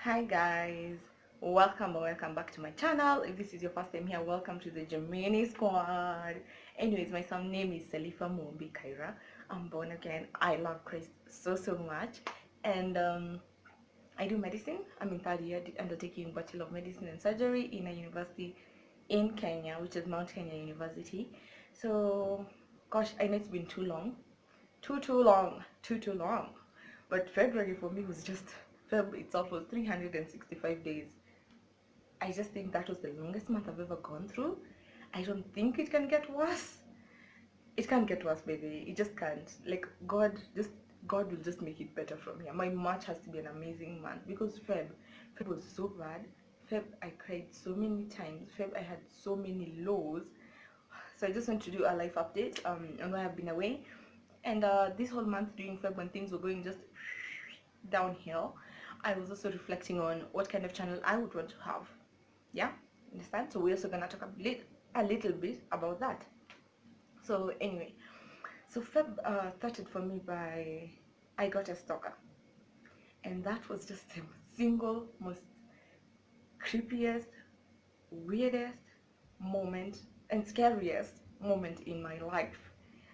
Hi guys, welcome back to my channel. If this is your first time here, welcome to the Gemini squad. Anyways, my son name is Salifa Mombi Kaira. I'm born again. I love Christ so much, and I do medicine. I'm in third year undertaking Bachelor of Medicine and Surgery in a university in Kenya, which is Mount Kenya University. So gosh, I know it's been too long, too long. But February for me was just Feb itself was 365 days. I just think that was the longest month I've ever gone through. I don't think it can get worse. It can't get worse, baby. It just can't. Like God will just make it better from here. My March has to be an amazing month because Feb was so bad. Feb I cried so many times. Feb I had so many lows. So I just want to do a life update on why I've been away. And this whole month during Feb when things were going just downhill, I was also reflecting on what kind of channel I would want to have. Yeah, understand? So we're also gonna talk a little bit about that. So anyway, so Feb started for me by I got a stalker, and that was just the single most creepiest, weirdest moment and scariest moment in my life.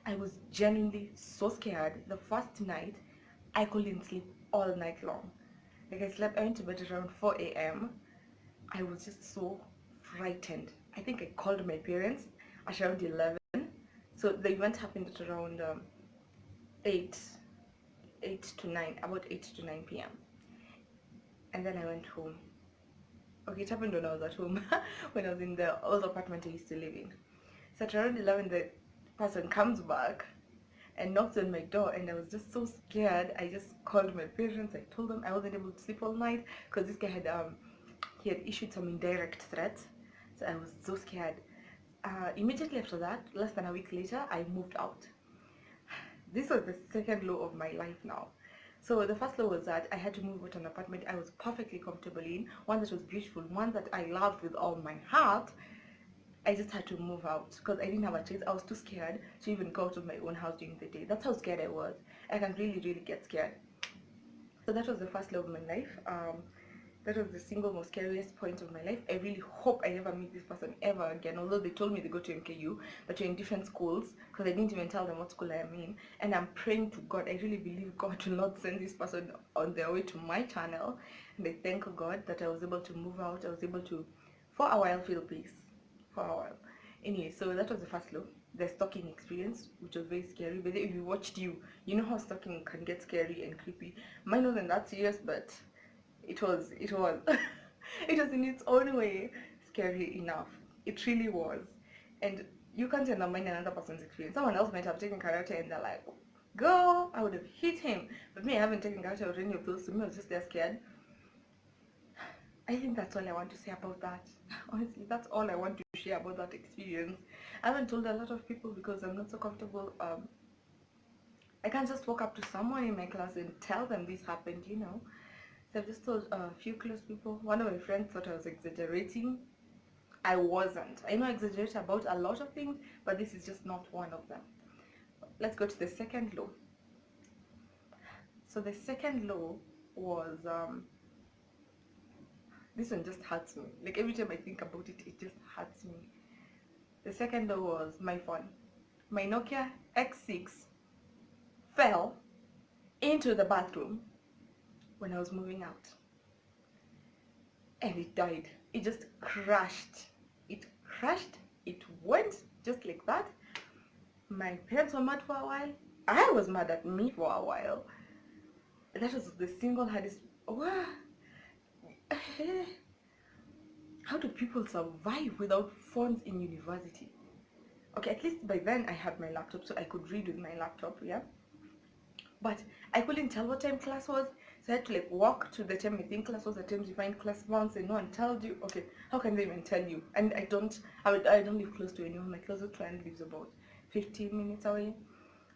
I was genuinely so scared. The first night, I couldn't sleep all night long. Like I went to bed around 4 a.m. I was just so frightened. I think I called my parents at around 11. So the event happened at around 8, 8 to 9, about 8 to 9 p.m. And then I went home. Okay, it happened when I was at home, when I was in the old apartment I used to live in. So at around 11, the person comes back and knocks on my door, and I was just so scared. I just called my parents. I told them I wasn't able to sleep all night because this guy had he had issued some indirect threats. So I was so scared. Immediately after that, less than a week later, I moved out. This was the second low of my life now. So the first low was that I had to move out an apartment I was perfectly comfortable in, one that was beautiful, one that I loved with all my heart. I just had to move out because I didn't have a choice. I was too scared to even go out of my own house during the day. That's how scared I was. I can really get scared. So that was the first love of my life. That was the single most scariest point of my life. I really hope I never meet this person ever again. Although they told me they go to MKU, but we're in different schools because I didn't even tell them what school I am in. And I'm praying to God. I really believe God will not send this person on their way to my channel. And I thank God that I was able to move out. I was able to, for a while, feel peace. For a while. Anyway, so that was the first low. The stalking experience, which was very scary. But if you watched you know how stalking can get scary and creepy. Mine wasn't that serious, but it was it was in its own way scary enough. It really was. And you can't undermine another person's experience. Someone else might have taken karate and they're like, go, I would have hit him. But me, I haven't taken karate or any of those. To me, I was just there scared. I think that's all I want to say about that. Honestly, that's all I want to share about that experience. I haven't told a lot of people because I'm not so comfortable. I can't just walk up to someone in my class and tell them this happened. So I've just told a few close people. One of my friends thought I was exaggerating. I wasn't. I know I exaggerate about a lot of things, but this is just not one of them. Let's go to the second law. So the second law was this one just hurts me. Like every time I think about it, it just hurts me. The second law was my phone. My Nokia X6 fell into the bathroom when I was moving out, and it died. It just crashed. It crashed. It went just like that. My parents were mad for a while. I was mad at me for a while. That was the single hardest. What? How do people survive without phones in university? Okay, at least by then I had my laptop, so I could read with my laptop, yeah? But I couldn't tell what time class was, so I had to like walk to the time I think class was, the time you find class bounce, and no one tells you. Okay, how can they even tell you? And I don't live close to anyone. My closest friend lives about 15 minutes away.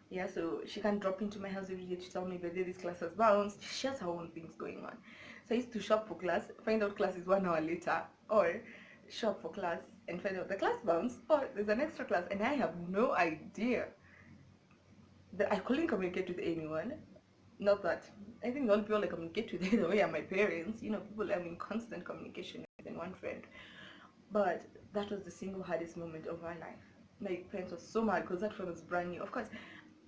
Yeah, so she can drop into my house every day to tell me whether this class has bounced. She has her own things going on. So I used to shop for class, find out class is 1 hour later, or shop for class and find out the class bounced, or there's an extra class, and I have no idea that I couldn't communicate with anyone. Not that. I think the only people I communicate with the way are my parents. You know, people I'm in constant communication with and one friend. But that was the single hardest moment of my life. My parents were so mad because that phone was brand new. Of course,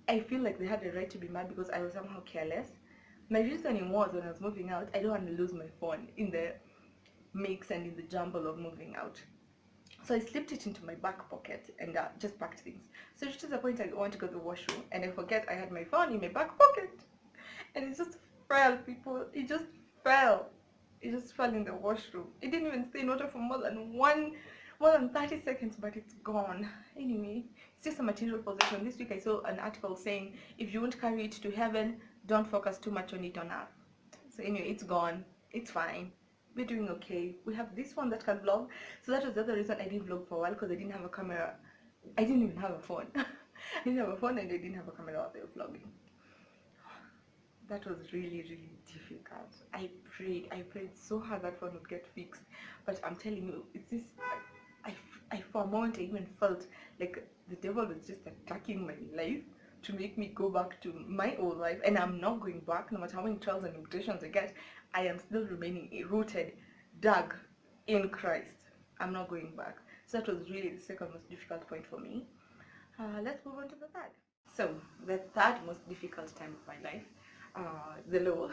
I feel like they had the right to be mad because I was somehow careless. My reasoning was when I was moving out, I don't want to lose my phone in the mix and in the jumble of moving out. So I slipped it into my back pocket and just packed things. So just to the point I want to go to the washroom and I forget I had my phone in my back pocket. And it just fell, people. It just fell. It just fell in the washroom. It didn't even stay in water for more than 30 seconds, but it's gone. Anyway, it's just a material possession. This week I saw an article saying if you won't carry it to heaven, don't focus too much on it on earth. So anyway, it's gone. It's fine. We're doing okay. We have this one that can vlog. So that was the other reason I didn't vlog for a while, because I didn't have a camera. I didn't even have a phone. I didn't have a phone and I didn't have a camera while they were vlogging. That was really, really difficult. I prayed so hard that phone would get fixed. But I'm telling you, it's this, I for a moment I even felt like the devil was just attacking my life to make me go back to my old life. And I'm not going back, no matter how many trials and temptations I get, I am still remaining rooted, dug in Christ. I'm not going back. So that was really the second most difficult point for me. Let's move on to the third. So the third most difficult time of my life, the law,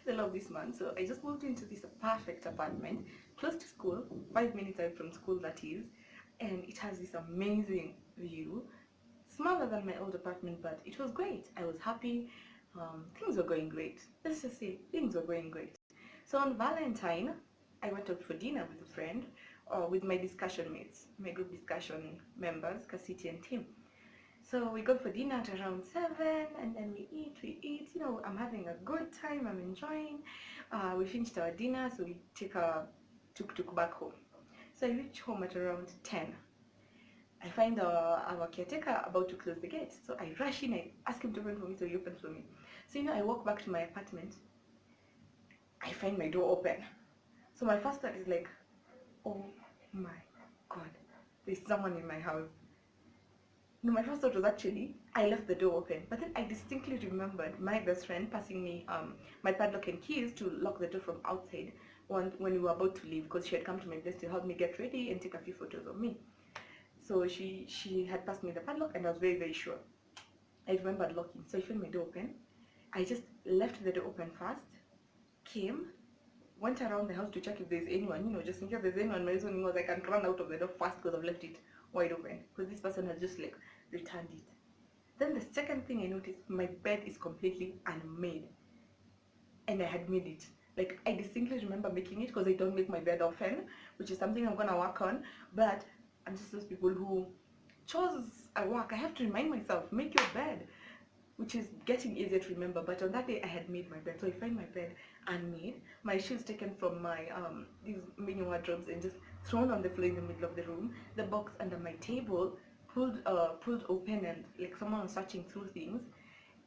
the law this month. So I just moved into this perfect apartment, close to school, 5 minutes away from school that is, and it has this amazing view. Smaller than my old apartment, but it was great. I was happy. Things were going great. Let's just say things were going great. So on Valentine, I went out for dinner with a friend, or with my discussion mates, my group discussion members, Cassiti and Tim. So we go for dinner at around 7, and then we eat, you know, I'm having a good time, I'm enjoying. We finished our dinner, so we take a tuk-tuk back home. So I reach home at around 10. I find our caretaker about to close the gate. So I rush in, I ask him to open for me, so he opens for me. So, you know, I walk back to my apartment, I find my door open. So my first thought is like, oh my God, there's someone in my house. No, my first thought was actually, I left the door open. But then I distinctly remembered my best friend passing me my padlock and keys to lock the door from outside when we were about to leave, because she had come to my place to help me get ready and take a few photos of me. So she had passed me the padlock and I was very, very sure. I remembered locking. So I found my door open. I just left the door open first, came, went around the house to check if there's anyone, you know, just in case there's anyone. My reasoning was I can run out of the door fast because I've left it wide open, because this person has just like returned it. Then the second thing I noticed, my bed is completely unmade, and I had made it. Like, I distinctly remember making it, because I don't make my bed often, which is something I'm gonna work on. But I'm just those people who chores are work. I have to remind myself, make your bed, which is getting easier to remember. But on that day I had made my bed, so I find my bed unmade, my shoes taken from my these mini wardrobes and just thrown on the floor in the middle of the room, the box under my table pulled open, and like someone was searching through things.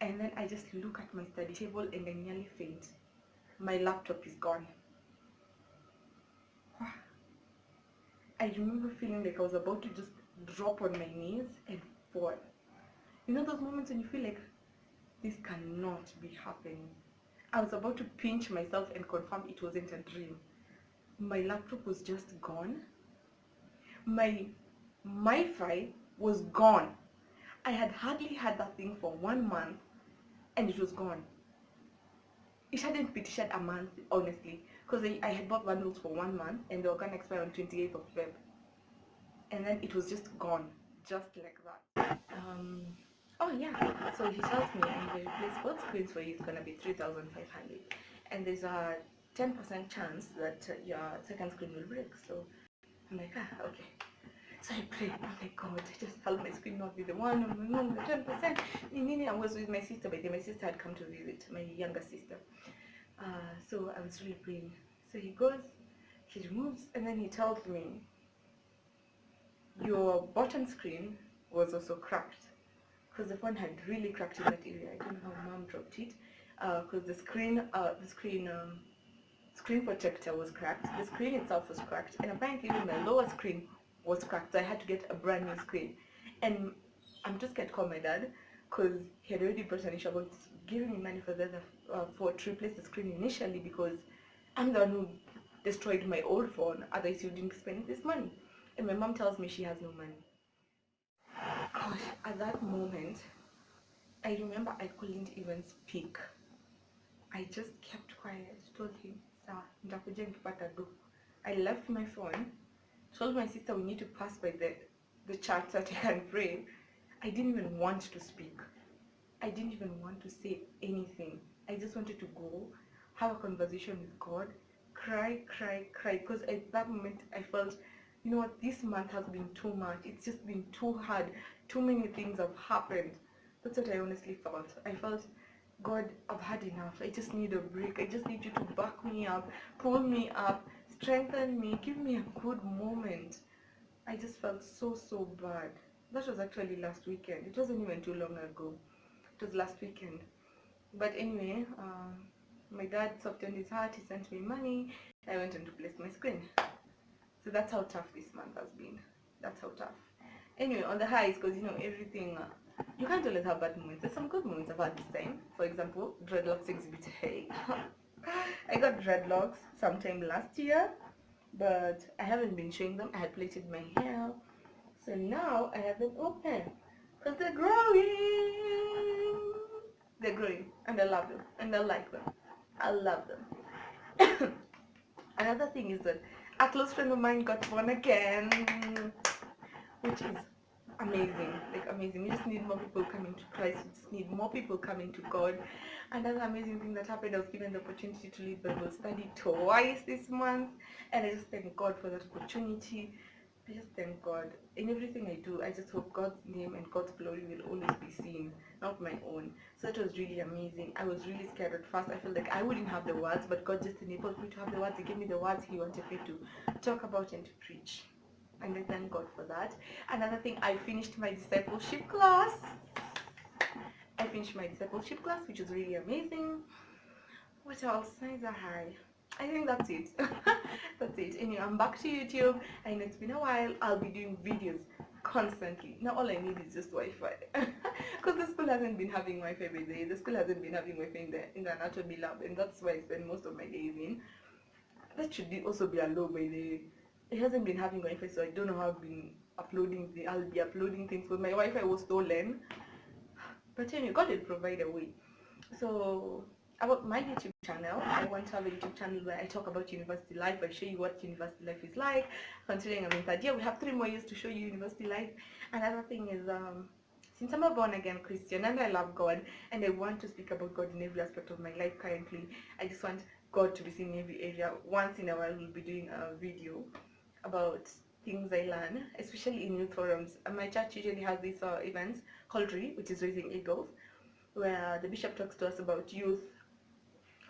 And then I just look at my study table and I nearly faint. My laptop is gone. I remember feeling like I was about to just drop on my knees and fall. You know those moments when you feel like this cannot be happening? I was about to pinch myself and confirm it wasn't a dream. My laptop was just gone. My MiFi was gone. I had hardly had that thing for 1 month and it was gone. It hadn't been a month, honestly, because I had bought bundles for 1 month and they were going to expire on 28th of Feb. And then it was just gone, just like that. Oh yeah, so he tells me I'm going to replace both screens for you, it's going to be 3,500. And there's a 10% chance that your second screen will break. So I'm like, okay. So I pray, oh my God, just help my screen not be the one, no, the 10%. I was with my sister, but my sister had come to visit, my younger sister. So I was really praying. So he goes, he removes, and then he tells me, your bottom screen was also cracked, because the phone had really cracked in that area. I don't know how mom dropped it, because the screen protector was cracked, the screen itself was cracked, and apparently even the lower screen was cracked, so I had to get a brand new screen. And I'm just gonna call my dad, because he had already brought an issue about giving me money for to replace the screen initially, because I'm the one who destroyed my old phone, otherwise you didn't spend this money. And my mom tells me she has no money. Gosh, at that moment, I remember I couldn't even speak. I just kept quiet, told him, "Sawa, nitakuja nikipata do." I left my phone, told my sister we need to pass by the church that I can pray. I didn't even want to speak. I didn't even want to say anything. I just wanted to go, have a conversation with God, cry, because at that moment I felt, you know what, this month has been too much. It's just been too hard. Too many things have happened. That's what I honestly felt. I felt, God, I've had enough. I just need a break. I just need you to back me up, pull me up, strengthen me, give me a good moment. I just felt so bad. That was actually last weekend. It wasn't even too long ago. It was last weekend. But anyway, my dad softened his heart. He sent me money. I went and replaced my screen. So that's how tough this month has been. That's how tough. Anyway, on the highs, because you know everything, you can't always have bad moments. There's some good moments I've had this time. For example, dreadlocks exhibit. Hey, I got dreadlocks sometime last year, but I haven't been showing them. I had plaited my hair, so now I have them open because they're growing. They're growing, and I love them, and I like them. I love them. Another thing is that a close friend of mine got born again, which is amazing, like amazing. We just need more people coming to Christ. We just need more people coming to God. Another amazing thing that happened, I was given the opportunity to lead Bible study twice this month, and I just thank God for that opportunity. I just thank God. In everything I do, I just hope God's name and God's glory will always be seen, not my own. So it was really amazing. I was really scared at first. I felt like I wouldn't have the words, but God just enabled me to have the words. He gave me the words He wanted me to talk about and to preach. And I thank God for that. Another thing, I finished my discipleship class. Which was really amazing. What else? Signs are high. I think that's it. That's it. Anyway, I'm back to YouTube. I know it's been a while. I'll be doing videos constantly. Now all I need is just Wi-Fi. Because the school hasn't been having Wi-Fi by the day. The school hasn't been having Wi-Fi in the anatomy lab, and that's why I spend most of my days in. That should also be a low by the. It hasn't been having Wi-Fi, so I don't know how I've been uploading. I'll be uploading things, but my Wi-Fi was stolen. But anyway, God will provide a way. So about my YouTube channel, I want to have a YouTube channel where I talk about university life. I show you what university life is like. Considering I'm in third year, we have 3 more years to show you university life. Another thing is, since I'm a born again Christian and I love God and I want to speak about God in every aspect of my life currently, I just want God to be seen in every area. Once in a while, we'll be doing a video about things I learn, especially in youth forums. My church usually has these events called RE, which is Raising Eagles, where the bishop talks to us about youth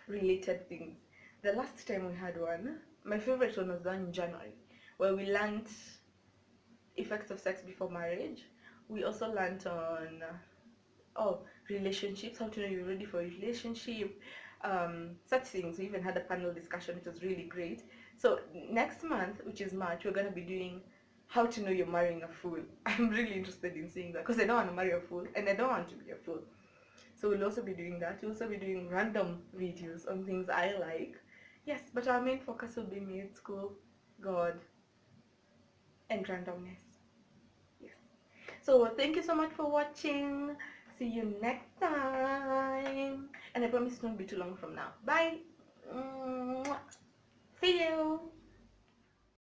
related things. The last time we had one, my favorite one was done in January, where we learned effects of sex before marriage. We also learned on relationships, how to know you're ready for a relationship, such things. We even had a panel discussion, which was really great. So next month, which is March, we're going to be doing how to know you're marrying a fool. I'm really interested in seeing that because I don't want to marry a fool and I don't want to be a fool. So we'll also be doing that. We'll also be doing random videos on things I like. Yes, but our main focus will be me at school, God, and randomness. Yes. So thank you so much for watching. See you next time. And I promise it won't be too long from now. Bye. Mwah.